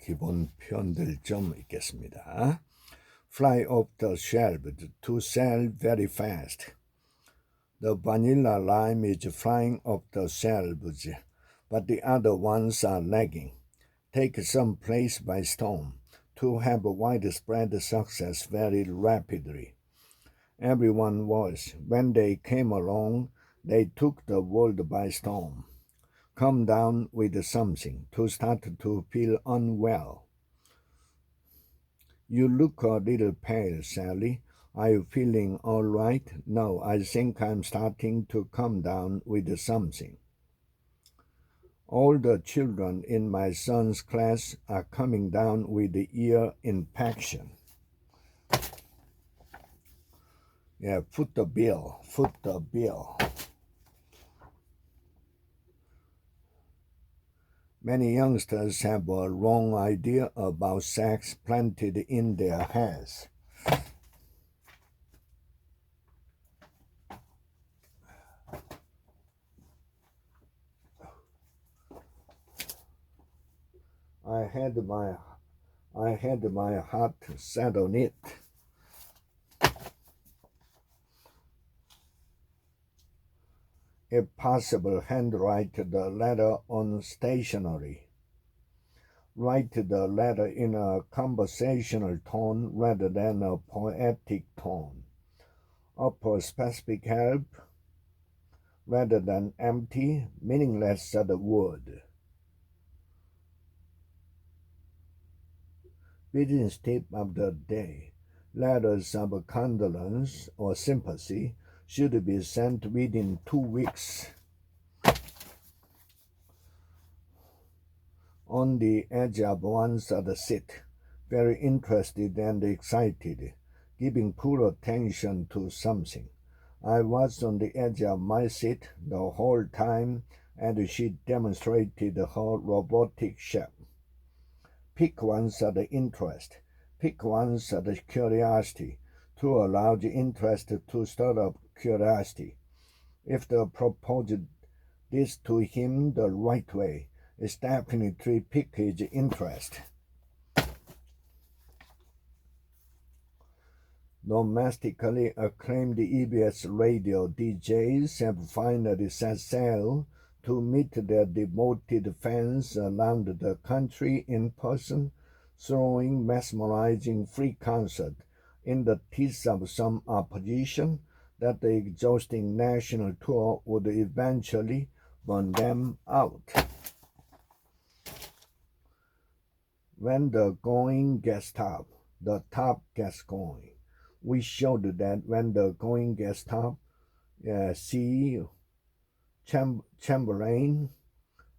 기본 표현들 좀 읽겠습니다. Fly off the shelves to sell very fast. The vanilla lime is flying off the shelves, but the other ones are lagging. Take some place by storm to have widespread success very rapidly. Everyone was. When they came along, they took the world by storm. Come down with something to start to feel unwell. You look a little pale, Sally. Are you feeling all right? No, I think I'm starting to come down with something. All the children in my son's class are coming down with ear infection. Yeah, foot the bill. Many youngsters have a wrong idea about sex planted in their heads. I had my heart set on it. If possible, handwrite the letter on stationery. Write the letter in a conversational tone rather than a poetic tone. Offer specific help rather than empty, meaningless word. Business tip of the day. Letters of condolence or sympathy should be sent within 2 weeks. On the edge of one's seat, very interested and excited, giving full attention to something. I was on the edge of my seat the whole time, and she demonstrated her robotic shape. Pick one's interest, pick one's curiosity, to allow the interest to stir up curiosity. If they proposed this to him the right way, it's definitely pique his interest. Domestically acclaimed EBS radio DJs have finally set sail to meet their devoted fans around the country in person, throwing mesmerizing free concert in the teeth of some opposition that the exhausting national tour would eventually burn them out. When the going gets tough, the top gets going. We showed that when the going gets tough, see Chamberlain,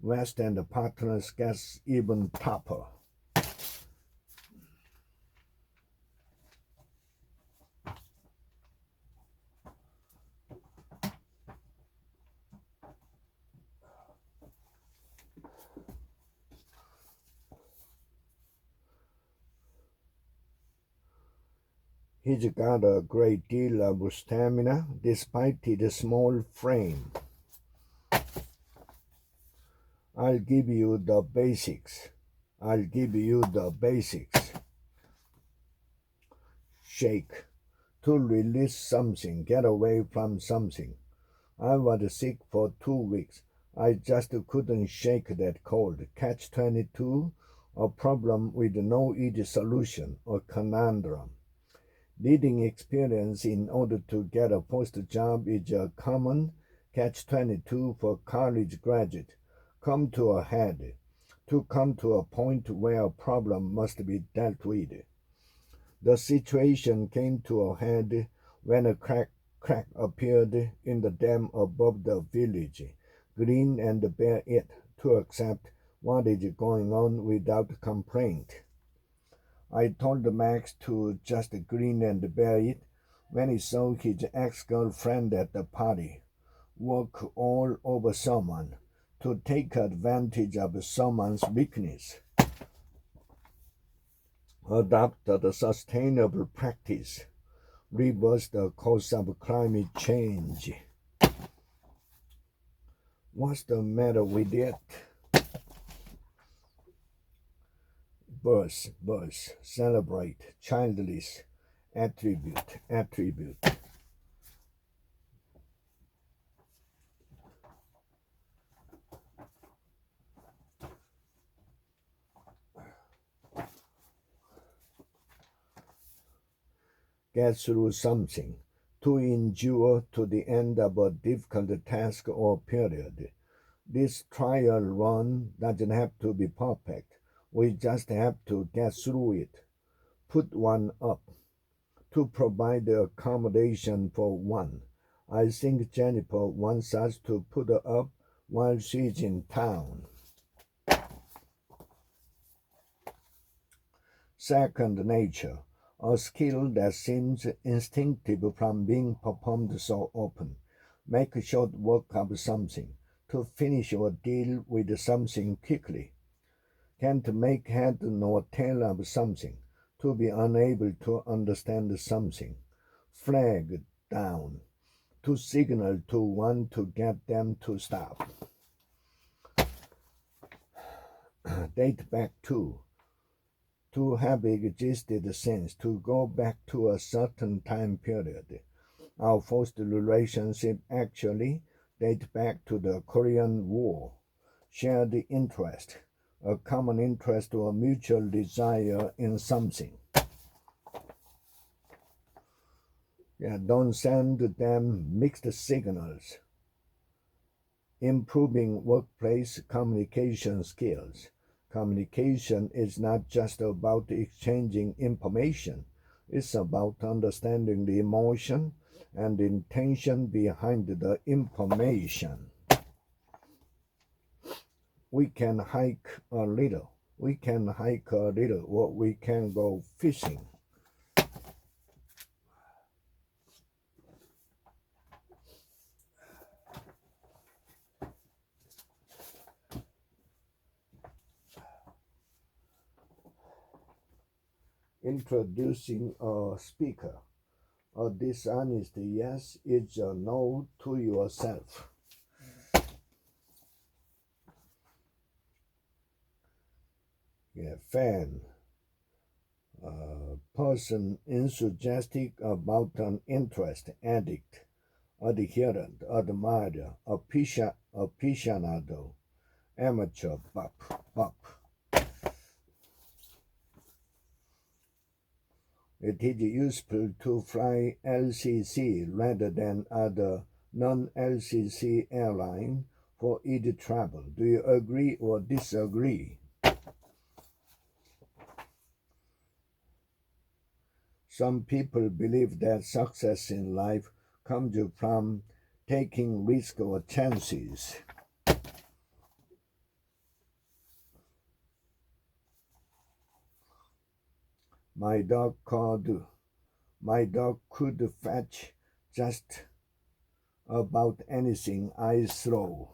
West and the partners gets even tougher. He's got a great deal of stamina despite his small frame. I'll give you the basics. Shake. To release something, get away from something. I was sick for 2 weeks. I just couldn't shake that cold. Catch-22, a problem with no easy solution, a conundrum. Needing experience in order to get a post job is a common catch-22 for college graduates. Come to a head, to come to a point where a problem must be dealt with. The situation came to a head when a crack appeared in the dam above the village. Grin and bear it, to accept what is going on without complaint. I told Max to just grin and bear it when he saw his ex-girlfriend at the party, work all over someone, to take advantage of someone's weakness. Adopt the sustainable practice. Reverse the course of climate change. What's the matter with it? birth, celebrate, childless, attribute. Get through something, to endure to the end of a difficult task or period. This trial run doesn't have to be perfect. We just have to get through it. Put one up. To provide accommodation for one. I think Jennifer wants us to put her up while she's in town. Second nature, a skill that seems instinctive from being performed so often. Make short work of something, to finish or deal with something quickly. Can't make head nor tail of something, to be unable to understand something. Flag down, to signal to one to get them to stop. Date back to have existed since, to go back to a certain time period. Our first relationship actually dates back to the Korean War. Shared interest, a common interest or mutual desire in something. Don't send them mixed signals. Improving workplace communication skills. Communication is not just about exchanging information. It's about understanding the emotion and intention behind the information. We can hike a little. Or we can go fishing. Introducing a speaker. A dishonest yes is a no to yourself. Fan. Person enthusiastic about an interest, addict, adherent, admirer, aficionado, amateur, bup. It is useful to fly LCC rather than other non-LCC airline for easy travel. Do you agree or disagree? Some people believe that success in life comes from taking risks or chances. My dog could fetch just about anything I throw.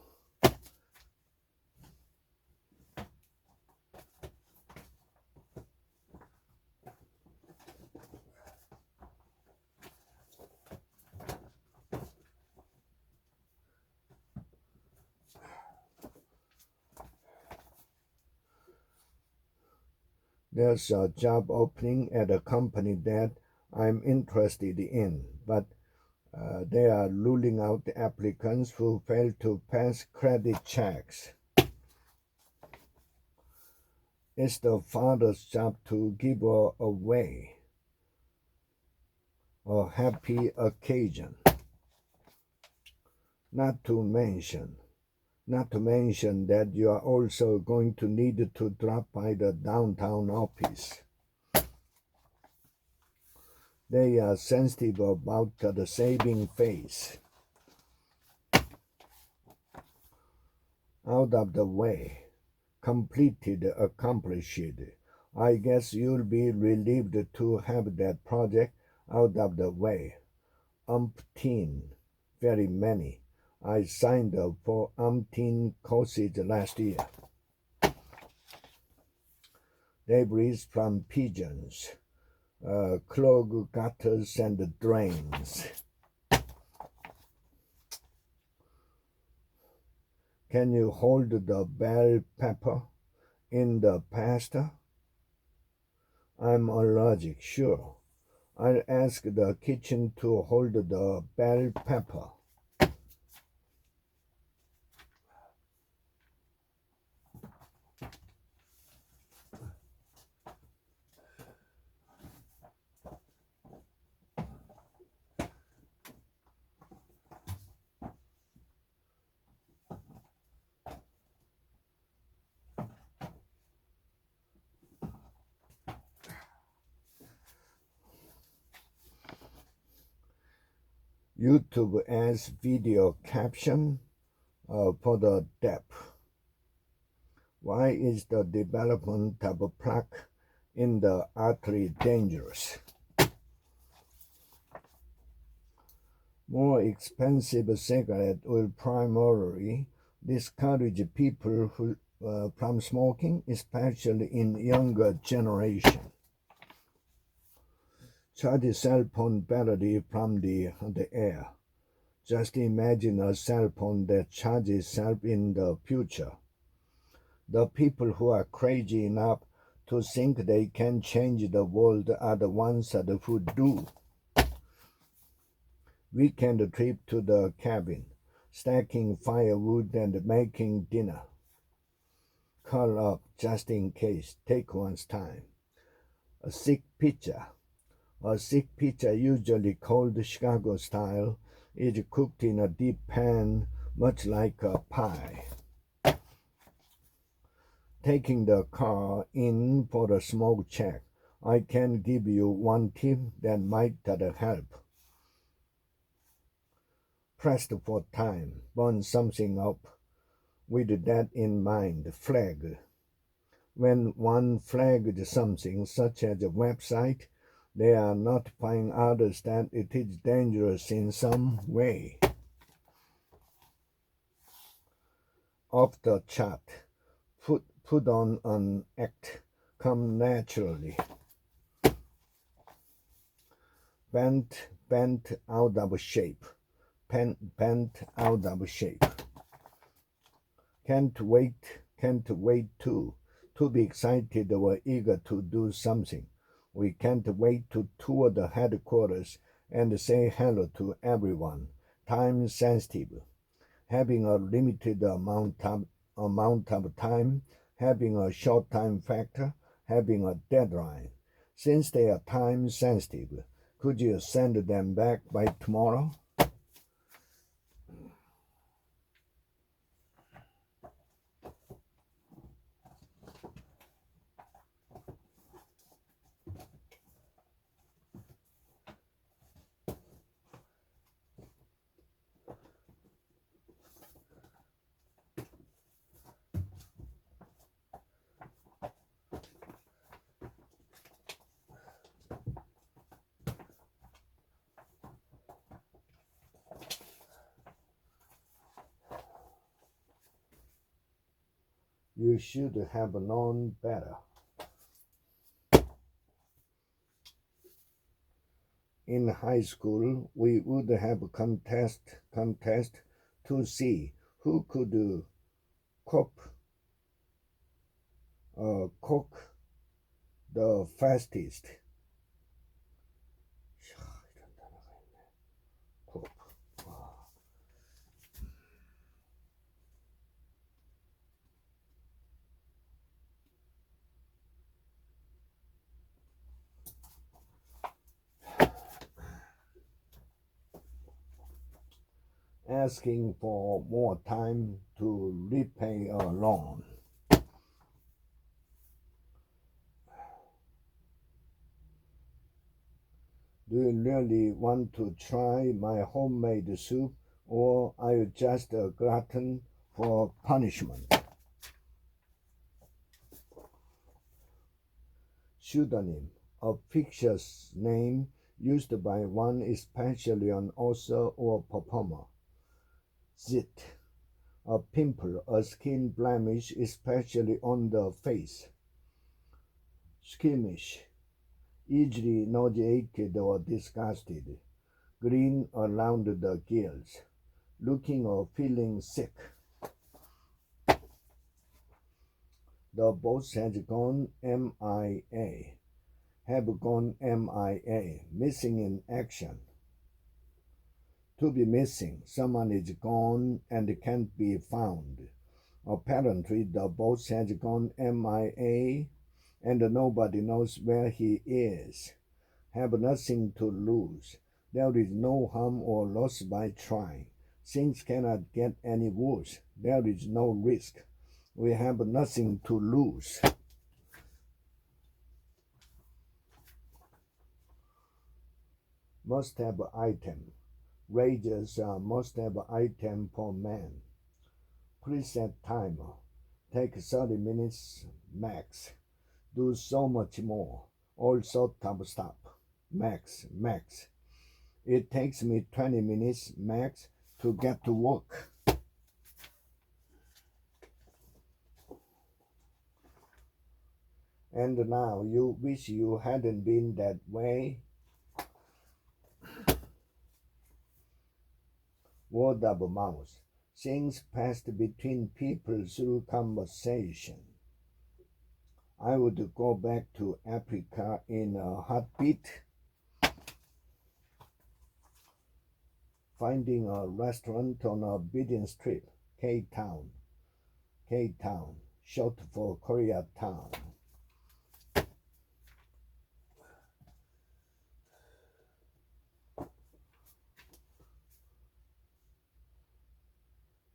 There's a job opening at a company that I'm interested in, but they are ruling out applicants who fail to pass credit checks. It's the father's job to give her away. A happy occasion. Not to mention that you are also going to need to drop by the downtown office. They are sensitive about the saving face. Out of the way. Completed, accomplished. I guess you'll be relieved to have that project out of the way. Umpteen, very many. I signed up for umpteen courses last year. Debris from pigeons, clog gutters and drains. Can you hold the bell pepper in the pasta? I'm allergic, sure. I'll ask the kitchen to hold the bell pepper. YouTube adds video caption for the deaf. Why is the development of a plaque in the artery dangerous? More expensive cigarette will primarily discourage people from smoking, especially in younger generation. Charge cell phone battery from the air. Just imagine a cell phone that charges itself in the future. The people who are crazy enough to think they can change the world are the ones who do. Weekend trip to the cabin, stacking firewood and making dinner. Curl up just in case, take one's time. A sick pizza. A sick pizza, usually called Chicago style, is cooked in a deep pan, much like a pie. Taking the car in for a smoke check. I can give you one tip that might help. Pressed for time, burn something up. With that in mind, flag. When one flags something, such as a website, they are notifying others that it is dangerous in some way. Off the chart. Put on an act. Come naturally. Bent out of shape. Bent out of shape. Can't wait to be excited or eager to do something. We can't wait to tour the headquarters and say hello to everyone. Time sensitive. Having a limited amount of time, having a short time factor, having a deadline. Since they are time sensitive, could you send them back by tomorrow? You should have known better. In high school, we would have a contest to see who could cook the fastest. Asking for more time to repay a loan. Do you really want to try my homemade soup, or are you just a glutton for punishment? Pseudonym, a fictitious name used by one, especially an author or performer. Zit, a pimple, a skin blemish, especially on the face. Squeamish, easily nauseated or disgusted. Green around the gills, looking or feeling sick. The boss has gone MIA. have gone MIA, missing in action. To be missing, someone is gone and can't be found. Apparently, the boss has gone MIA and nobody knows where he is. Have nothing to lose. There is no harm or loss by trying. Things cannot get any worse. There is no risk. We have nothing to lose. Must have item. Wages must have item per man. Preset timer. Take 30 minutes max. Do so much more. Also stop. Max. It takes me 20 minutes max to get to work. And now you wish you hadn't been that way. Word of mouth. Things passed between people through conversation. I would go back to Africa in a heartbeat. Finding a restaurant on a Beijing Street, K-Town, short for Koreatown.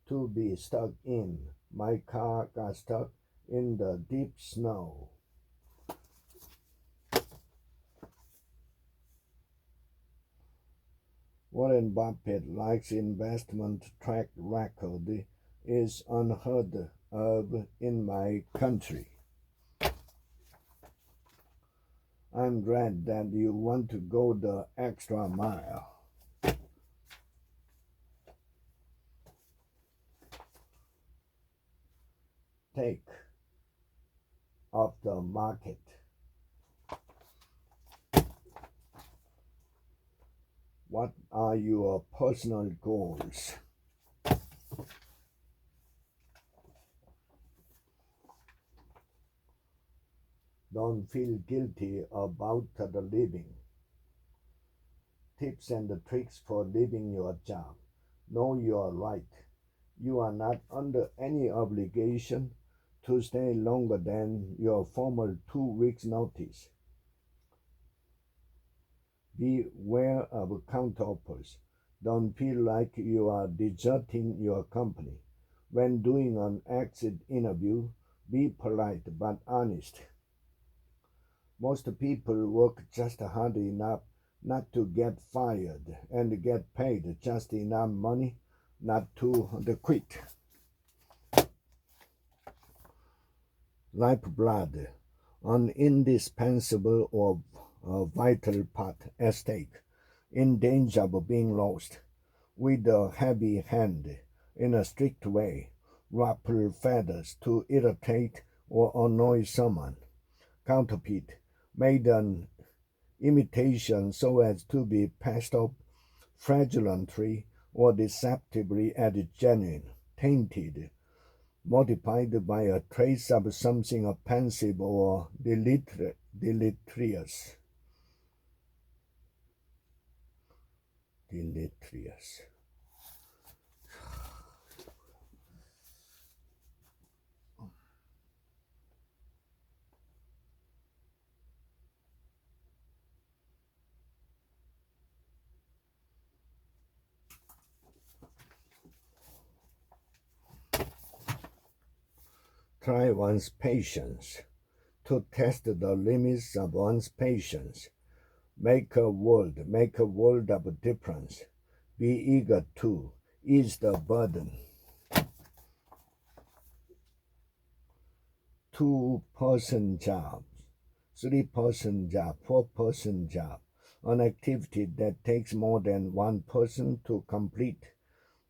To be stuck in. My car got stuck in the deep snow. Warren Buffett likes investment track record is unheard of in my country. I'm glad that you want to go the extra mile. Take off the market. What are your personal goals? Don't feel guilty about the living. Tips and tricks for leaving your job. Know your right. You are not under any obligation to stay longer than your formal 2 weeks notice. Beware of counteroffers. Don't feel like you are deserting your company. When doing an exit interview, be polite but honest. Most people work just hard enough not to get fired and get paid just enough money not to quit. Lifeblood, an indispensable or vital part at stake, in danger of being lost. With a heavy hand, in a strict way, ruffle feathers to irritate or annoy someone. Counterfeit, made an imitation so as to be passed off fraudulently or deceptively as genuine. Tainted, modified by a trace of something offensive or deleterious. Try one's patience. To test the limits of one's patience. Make a world of difference. Be eager to ease the burden. 2-person job, 3-person job, 4-person job, an activity that takes more than one person to complete.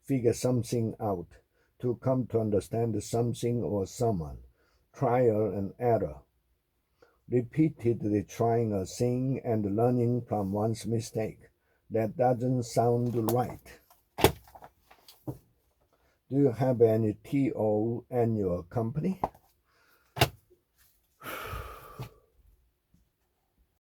Figure something out, to come to understand something or someone. Trial and error. Repeatedly trying a thing and learning from one's mistake. That doesn't sound right. Do you have any TO in your company?